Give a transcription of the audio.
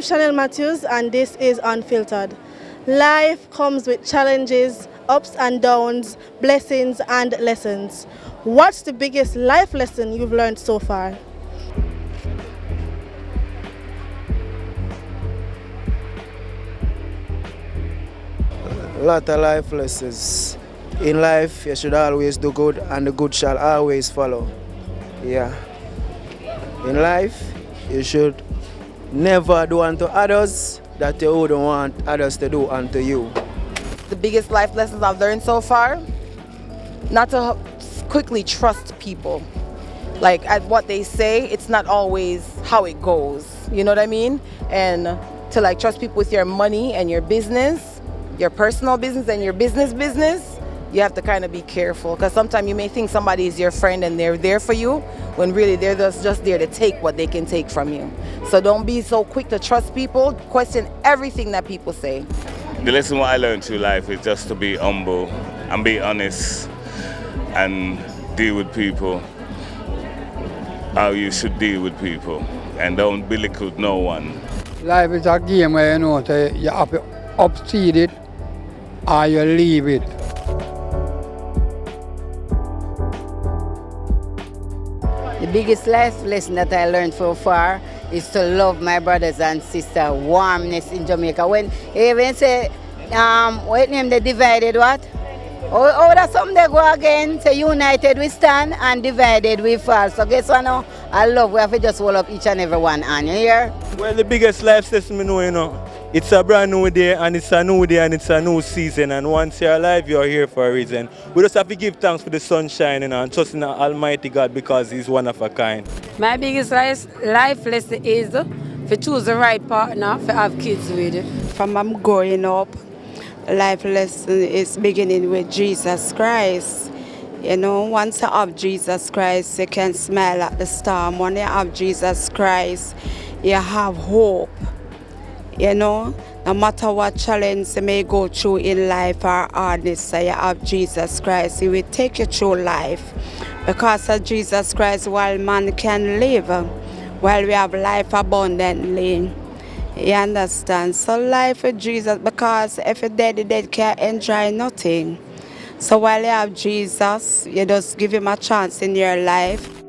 Chanel Matthews, and this is Unfiltered. Life comes with challenges, ups and downs, blessings and lessons. What's the biggest life lesson you've learned so far? A lot of life lessons. In life, you should always do good, and the good shall always follow. Yeah. In life, you should never do unto others that you wouldn't want others to do unto you. The biggest life lessons I've learned so far, not to quickly trust people. Like at what they say, it's not always how it goes. You know what I mean? And to like trust people with your money and your business, your personal business and your business, you have to kind of be careful, because sometimes you may think somebody is your friend and they're there for you when really they're just there to take what they can take from you. So don't be so quick to trust people. Question everything that people say. The lesson what I learned through life is just to be humble and be honest and deal with people how you should deal with people, and don't belittle no one. Life is a game where you have to upseed it or you leave it. The biggest life lesson that I learned so far is to love my brothers and sisters, warmness in Jamaica. When they even say, what name they divided what? Oh, that's something they go again, say united we stand and divided we fall. So guess what now? I love, we have to just hold up each and every one and you hear? Well, the biggest life lesson I know, it's a brand new day and it's a new day and it's a new season, and once you're alive, you're here for a reason. We just have to give thanks for the sunshine and trust in the Almighty God because He's one of a kind. My biggest life lesson is to choose the right partner to have kids with. From I'm growing up, life lesson is beginning with Jesus Christ. You know, once you have Jesus Christ, you can smile at the storm. When you have Jesus Christ, you have hope. You know, no matter what challenge you may go through in life or hardness, so you have Jesus Christ, He will take you through life. Because of Jesus Christ, while man can live, while we have life abundantly. You understand? So life with Jesus, because if you're dead, the dead can't enjoy nothing. So while you have Jesus, you just give Him a chance in your life.